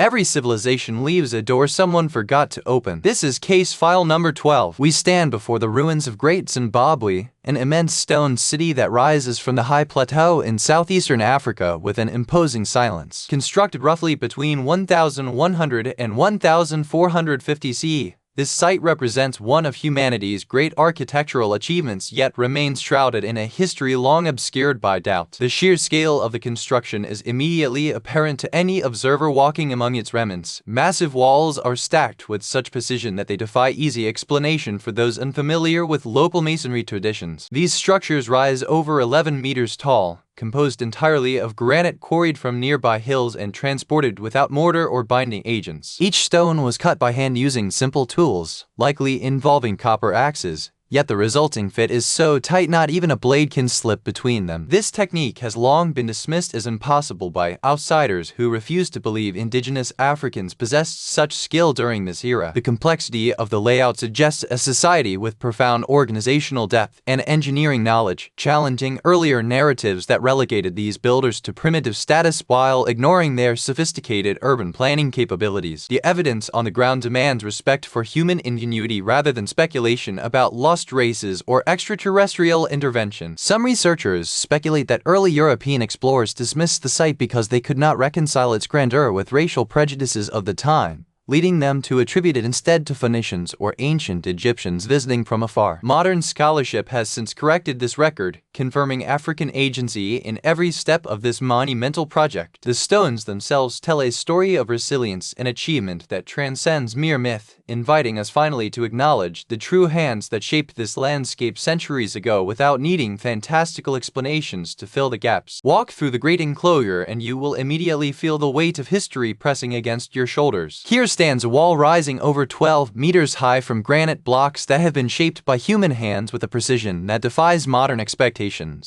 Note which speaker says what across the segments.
Speaker 1: Every civilization leaves a door someone forgot to open. This is case file number 12. We stand before the ruins of Great Zimbabwe, an immense stone city that rises from the high plateau in southeastern Africa with an imposing silence. Constructed roughly between 1100 and 1450 CE, this site represents one of humanity's great architectural achievements, yet remains shrouded in a history long obscured by doubt. The sheer scale of the construction is immediately apparent to any observer walking among its remnants. Massive walls are stacked with such precision that they defy easy explanation for those unfamiliar with local masonry traditions. These structures rise over 11 meters tall, composed entirely of granite quarried from nearby hills and transported without mortar or binding agents. Each stone was cut by hand using simple tools, likely involving copper axes, yet the resulting fit is so tight not even a blade can slip between them. This technique has long been dismissed as impossible by outsiders who refuse to believe indigenous Africans possessed such skill during this era. The complexity of the layout suggests a society with profound organizational depth and engineering knowledge, challenging earlier narratives that relegated these builders to primitive status while ignoring their sophisticated urban planning capabilities. The evidence on the ground demands respect for human ingenuity rather than speculation about lost races or extraterrestrial intervention. Some researchers speculate that early European explorers dismissed the site because they could not reconcile its grandeur with racial prejudices of the time, leading them to attribute it instead to Phoenicians or ancient Egyptians visiting from afar. Modern scholarship has since corrected this record, confirming African agency in every step of this monumental project. The stones themselves tell a story of resilience and achievement that transcends mere myth, inviting us finally to acknowledge the true hands that shaped this landscape centuries ago without needing fantastical explanations to fill the gaps. Walk through the great enclosure and you will immediately feel the weight of history pressing against your shoulders. Here stands a wall rising over 12 meters high from granite blocks that have been shaped by human hands with a precision that defies modern expectations.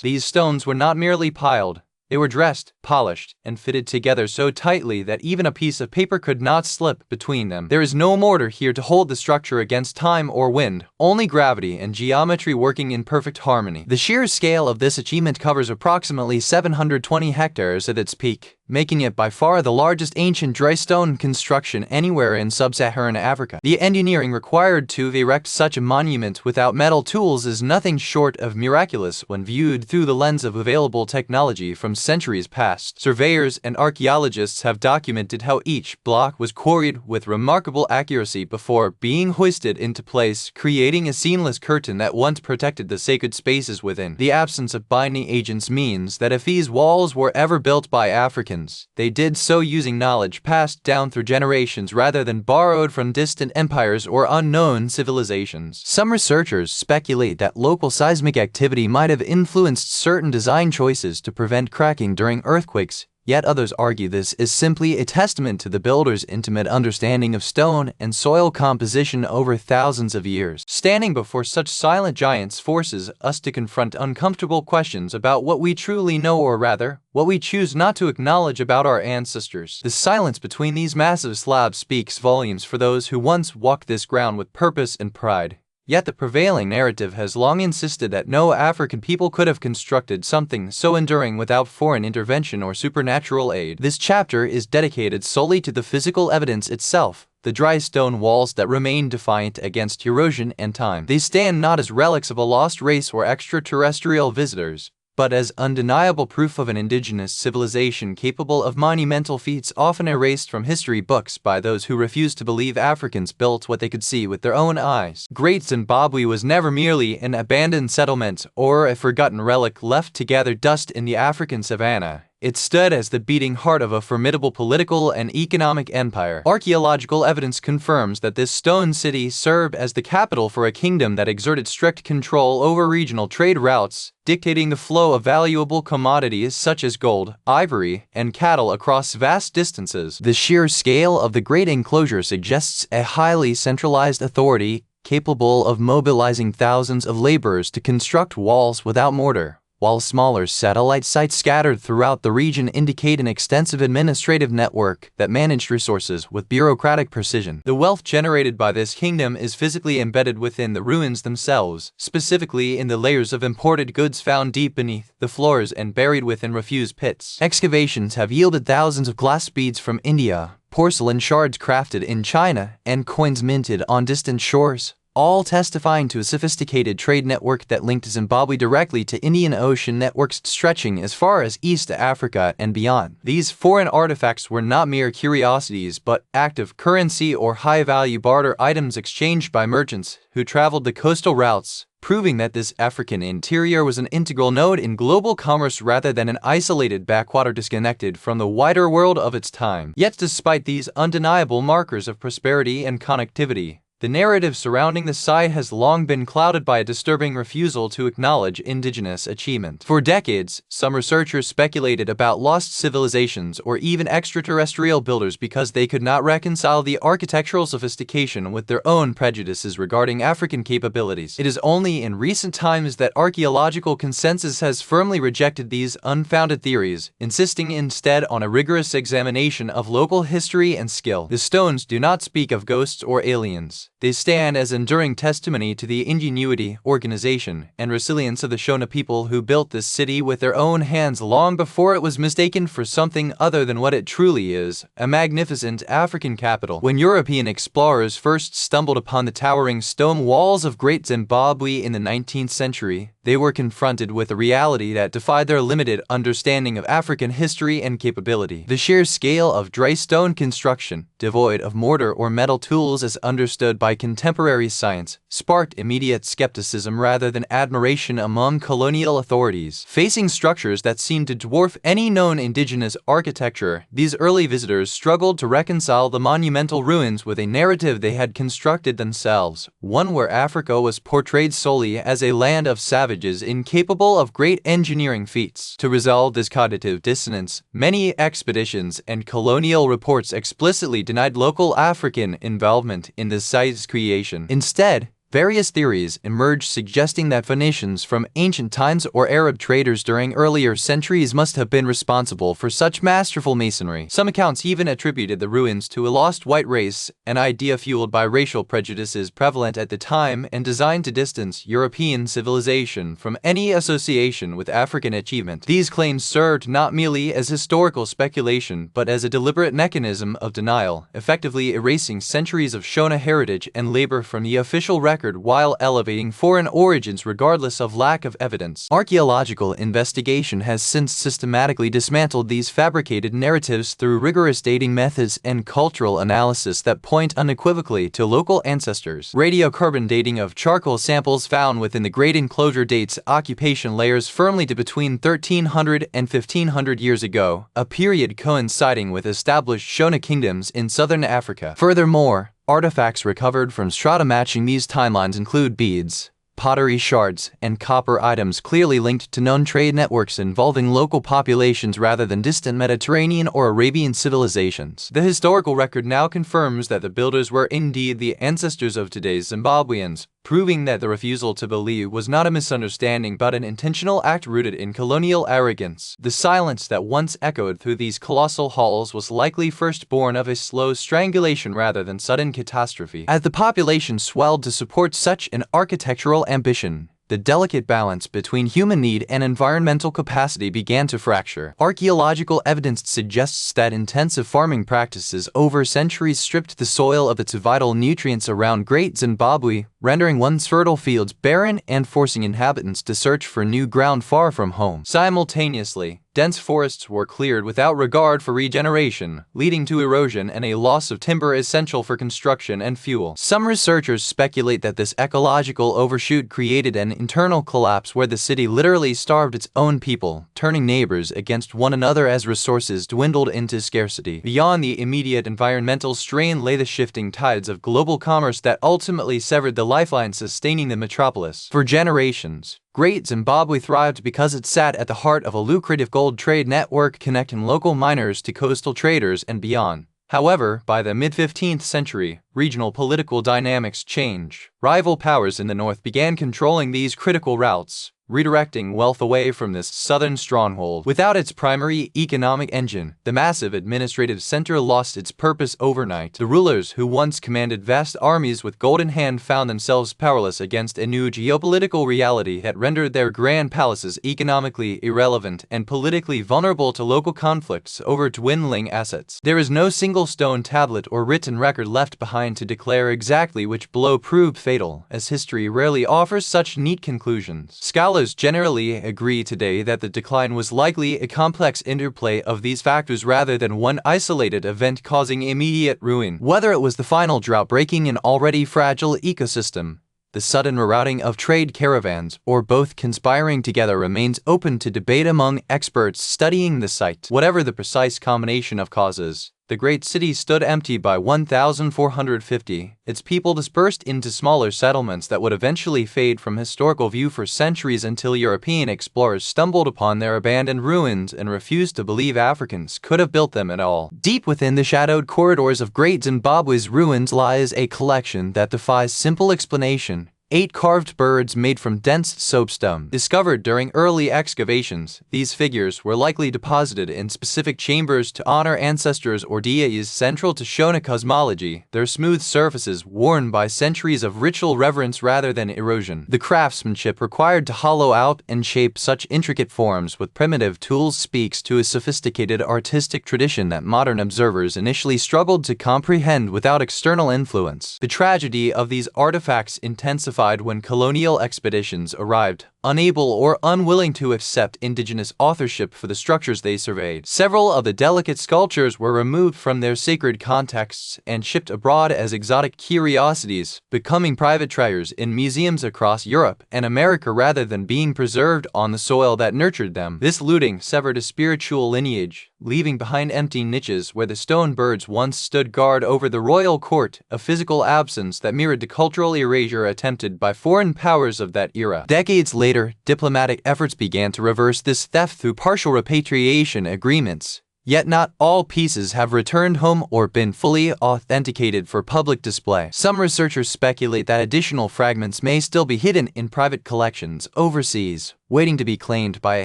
Speaker 1: These stones were not merely piled. They were dressed, polished, and fitted together so tightly that even a piece of paper could not slip between them. There is no mortar here to hold the structure against time or wind, only gravity and geometry working in perfect harmony. The sheer scale of this achievement covers approximately 720 hectares at its peak, making it by far the largest ancient dry stone construction anywhere in sub-Saharan Africa. The engineering required to erect such a monument without metal tools is nothing short of miraculous when viewed through the lens of available technology from centuries past. Surveyors and archaeologists have documented how each block was quarried with remarkable accuracy before being hoisted into place, creating a seamless curtain that once protected the sacred spaces within. The absence of binding agents means that if these walls were ever built by Africans, they did so using knowledge passed down through generations rather than borrowed from distant empires or unknown civilizations. Some researchers speculate that local seismic activity might have influenced certain design choices to prevent cracking during earthquakes, yet others argue this is simply a testament to the builder's intimate understanding of stone and soil composition over thousands of years. Standing before such silent giants forces us to confront uncomfortable questions about what we truly know, or rather, what we choose not to acknowledge about our ancestors. The silence between these massive slabs speaks volumes for those who once walked this ground with purpose and pride. Yet the prevailing narrative has long insisted that no African people could have constructed something so enduring without foreign intervention or supernatural aid. This chapter is dedicated solely to the physical evidence itself, the dry stone walls that remain defiant against erosion and time. They stand not as relics of a lost race or extraterrestrial visitors, but as undeniable proof of an indigenous civilization capable of monumental feats often erased from history books by those who refuse to believe Africans built what they could see with their own eyes. Great Zimbabwe was never merely an abandoned settlement or a forgotten relic left to gather dust in the African savanna. It stood as the beating heart of a formidable political and economic empire. Archaeological evidence confirms that this stone city served as the capital for a kingdom that exerted strict control over regional trade routes, dictating the flow of valuable commodities such as gold, ivory, and cattle across vast distances. The sheer scale of the great enclosure suggests a highly centralized authority capable of mobilizing thousands of laborers to construct walls without mortar. while smaller satellite sites scattered throughout the region indicate an extensive administrative network that managed resources with bureaucratic precision. The wealth generated by this kingdom is physically embedded within the ruins themselves, specifically in the layers of imported goods found deep beneath the floors and buried within refuse pits. Excavations have yielded thousands of glass beads from India, porcelain shards crafted in China, and coins minted on distant shores, all testifying to a sophisticated trade network that linked Zimbabwe directly to Indian Ocean networks stretching as far as East Africa and beyond. These foreign artifacts were not mere curiosities but active currency or high-value barter items exchanged by merchants who traveled the coastal routes, proving that this African interior was an integral node in global commerce rather than an isolated backwater disconnected from the wider world of its time. Yet despite these undeniable markers of prosperity and connectivity, the narrative surrounding the site has long been clouded by a disturbing refusal to acknowledge indigenous achievement. For decades, some researchers speculated about lost civilizations or even extraterrestrial builders because they could not reconcile the architectural sophistication with their own prejudices regarding African capabilities. It is only in recent times that archaeological consensus has firmly rejected these unfounded theories, insisting instead on a rigorous examination of local history and skill. The stones do not speak of ghosts or aliens. They stand as enduring testimony to the ingenuity, organization, and resilience of the Shona people who built this city with their own hands long before it was mistaken for something other than what it truly is, a magnificent African capital. When European explorers first stumbled upon the towering stone walls of Great Zimbabwe in the 19th century, they were confronted with a reality that defied their limited understanding of African history and capability. The sheer scale of dry stone construction, devoid of mortar or metal tools as understood by contemporary science, sparked immediate skepticism rather than admiration among colonial authorities. Facing structures that seemed to dwarf any known indigenous architecture, these early visitors struggled to reconcile the monumental ruins with a narrative they had constructed themselves, one where Africa was portrayed solely as a land of savages incapable of great engineering feats. To resolve this cognitive dissonance, many expeditions and colonial reports explicitly denied local African involvement in the site's creation. Instead, various theories emerged suggesting that Phoenicians from ancient times or Arab traders during earlier centuries must have been responsible for such masterful masonry. Some accounts even attributed the ruins to a lost white race, an idea fueled by racial prejudices prevalent at the time and designed to distance European civilization from any association with African achievement. These claims served not merely as historical speculation but as a deliberate mechanism of denial, effectively erasing centuries of Shona heritage and labor from the official record while elevating foreign origins regardless of lack of evidence. Archaeological investigation has since systematically dismantled these fabricated narratives through rigorous dating methods and cultural analysis that point unequivocally to local ancestors. Radiocarbon dating of charcoal samples found within the Great Enclosure dates occupation layers firmly to between 1300 and 1500 years ago, a period coinciding with established Shona kingdoms in southern Africa. Furthermore, artifacts recovered from strata matching these timelines include beads, pottery shards, and copper items clearly linked to known trade networks involving local populations rather than distant Mediterranean or Arabian civilizations. The historical record now confirms that the builders were indeed the ancestors of today's Zimbabweans, proving that the refusal to believe was not a misunderstanding but an intentional act rooted in colonial arrogance. The silence that once echoed through these colossal halls was likely first born of a slow strangulation rather than sudden catastrophe. As the population swelled to support such an architectural ambition, the delicate balance between human need and environmental capacity began to fracture. Archaeological evidence suggests that intensive farming practices over centuries stripped the soil of its vital nutrients around Great Zimbabwe, rendering once fertile fields barren and forcing inhabitants to search for new ground far from home. Simultaneously, dense forests were cleared without regard for regeneration, leading to erosion and a loss of timber essential for construction and fuel. Some researchers speculate that this ecological overshoot created an internal collapse where the city literally starved its own people, turning neighbors against one another as resources dwindled into scarcity. Beyond the immediate environmental strain lay the shifting tides of global commerce that ultimately severed the lifeline sustaining the metropolis. For generations, Great Zimbabwe thrived because it sat at the heart of a lucrative gold trade network connecting local miners to coastal traders and beyond. However, by the mid-15th century, regional political dynamics change. Rival powers in the north began controlling these critical routes, redirecting wealth away from this southern stronghold. Without its primary economic engine, the massive administrative center lost its purpose overnight. The rulers who once commanded vast armies with golden hand found themselves powerless against a new geopolitical reality that rendered their grand palaces economically irrelevant and politically vulnerable to local conflicts over dwindling assets. There is no single stone tablet or written record left behind to declare exactly which blow proved fatal, as history rarely offers such neat conclusions. Scholars generally agree today that the decline was likely a complex interplay of these factors rather than one isolated event causing immediate ruin. Whether it was the final drought breaking an already fragile ecosystem, the sudden rerouting of trade caravans, or both conspiring together remains open to debate among experts studying the site. Whatever the precise combination of causes, the great city stood empty by 1450, its people dispersed into smaller settlements that would eventually fade from historical view for centuries until European explorers stumbled upon their abandoned ruins and refused to believe Africans could have built them at all. Deep within the shadowed corridors of Great Zimbabwe's ruins lies a collection that defies simple explanation. 8 carved birds made from dense soapstone. Discovered during early excavations, these figures were likely deposited in specific chambers to honor ancestors or deities central to Shona cosmology, their smooth surfaces worn by centuries of ritual reverence rather than erosion. The craftsmanship required to hollow out and shape such intricate forms with primitive tools speaks to a sophisticated artistic tradition that modern observers initially struggled to comprehend without external influence. The tragedy of these artifacts intensified when colonial expeditions arrived, unable or unwilling to accept indigenous authorship for the structures they surveyed. Several of the delicate sculptures were removed from their sacred contexts and shipped abroad as exotic curiosities, becoming private treasures in museums across Europe and America rather than being preserved on the soil that nurtured them. This looting severed a spiritual lineage, leaving behind empty niches where the stone birds once stood guard over the royal court, a physical absence that mirrored the cultural erasure attempted by foreign powers of that era. Decades later, diplomatic efforts began to reverse this theft through partial repatriation agreements. Yet not all pieces have returned home or been fully authenticated for public display. Some researchers speculate that additional fragments may still be hidden in private collections overseas, waiting to be claimed by a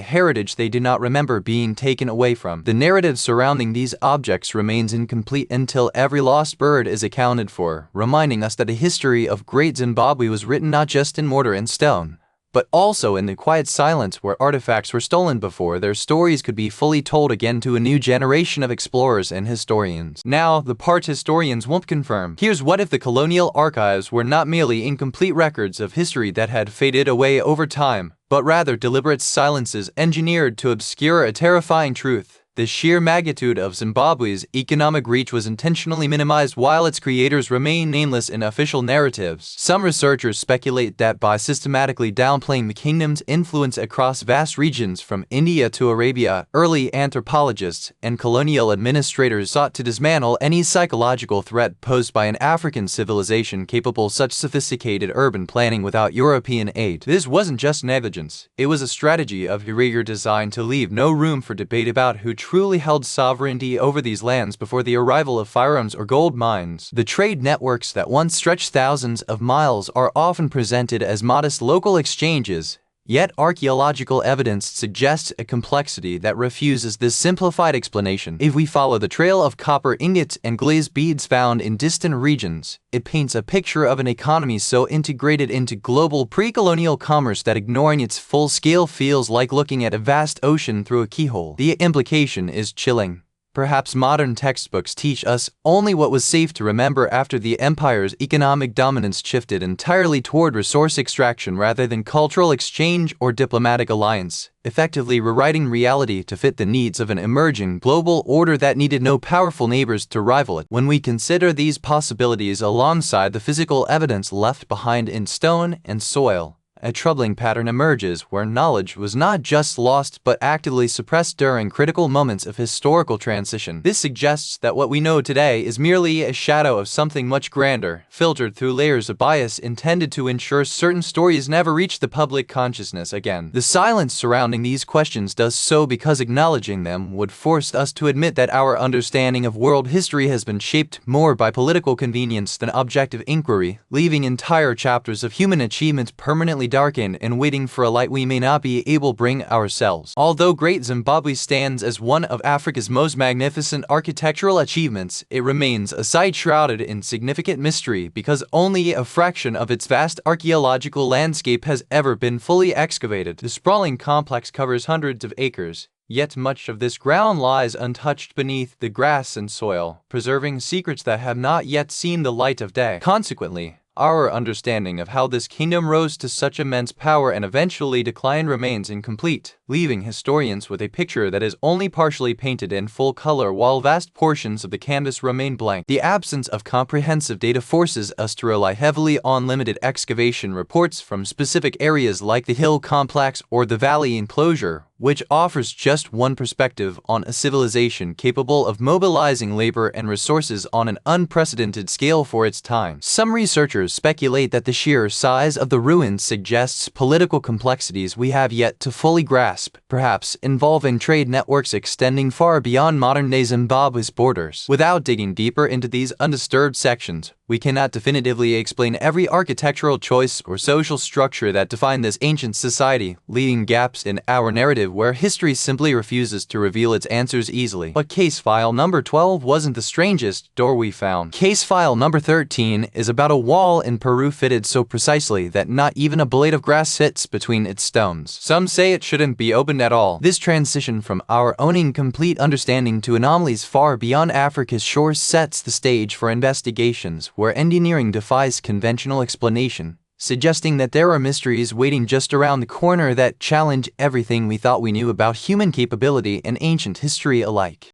Speaker 1: heritage they do not remember being taken away from. The narrative surrounding these objects remains incomplete until every lost bird is accounted for, reminding us that the history of Great Zimbabwe was written not just in mortar and stone, but also in the quiet silence where artifacts were stolen before their stories could be fully told again to a new generation of explorers and historians. Now, the part historians won't confirm. Here's what if the colonial archives were not merely incomplete records of history that had faded away over time, but rather deliberate silences engineered to obscure a terrifying truth. The sheer magnitude of Zimbabwe's economic reach was intentionally minimized while its creators remain nameless in official narratives. Some researchers speculate that by systematically downplaying the kingdom's influence across vast regions from India to Arabia, early anthropologists and colonial administrators sought to dismantle any psychological threat posed by an African civilization capable of such sophisticated urban planning without European aid. This wasn't just negligence, it was a strategy of erasure designed to leave no room for debate about who truly held sovereignty over these lands before the arrival of firearms or gold mines. The trade networks that once stretched thousands of miles are often presented as modest local exchanges, yet archaeological evidence suggests a complexity that refuses this simplified explanation. If we follow the trail of copper ingots and glazed beads found in distant regions, it paints a picture of an economy so integrated into global pre-colonial commerce that ignoring its full scale feels like looking at a vast ocean through a keyhole. The implication is chilling. Perhaps modern textbooks teach us only what was safe to remember after the empire's economic dominance shifted entirely toward resource extraction rather than cultural exchange or diplomatic alliance, effectively rewriting reality to fit the needs of an emerging global order that needed no powerful neighbors to rival it. When we consider these possibilities alongside the physical evidence left behind in stone and soil, a troubling pattern emerges where knowledge was not just lost but actively suppressed during critical moments of historical transition. This suggests that what we know today is merely a shadow of something much grander, filtered through layers of bias intended to ensure certain stories never reach the public consciousness again. The silence surrounding these questions does so because acknowledging them would force us to admit that our understanding of world history has been shaped more by political convenience than objective inquiry, leaving entire chapters of human achievement permanently darkened and waiting for a light we may not be able to bring ourselves. Although Great Zimbabwe stands as one of Africa's most magnificent architectural achievements, it remains a site shrouded in significant mystery because only a fraction of its vast archaeological landscape has ever been fully excavated. The sprawling complex covers hundreds of acres, yet much of this ground lies untouched beneath the grass and soil, preserving secrets that have not yet seen the light of day. Consequently, our understanding of how this kingdom rose to such immense power and eventually declined remains incomplete, leaving historians with a picture that is only partially painted in full color while vast portions of the canvas remain blank. The absence of comprehensive data forces us to rely heavily on limited excavation reports from specific areas like the hill complex or the valley enclosure, which offers just one perspective on a civilization capable of mobilizing labor and resources on an unprecedented scale for its time. Some researchers speculate that the sheer size of the ruins suggests political complexities we have yet to fully grasp, perhaps involving trade networks extending far beyond modern-day Zimbabwe's borders. Without digging deeper into these undisturbed sections, we cannot definitively explain every architectural choice or social structure that defined this ancient society, leaving gaps in our narrative where history simply refuses to reveal its answers easily. But case file number 12 wasn't the strangest door we found. Case file number 13 is about a wall in Peru fitted so precisely that not even a blade of grass sits between its stones. Some say it shouldn't be opened at all. This transition from our own incomplete understanding to anomalies far beyond Africa's shores sets the stage for investigations where engineering defies conventional explanation, suggesting that there are mysteries waiting just around the corner that challenge everything we thought we knew about human capability and ancient history alike.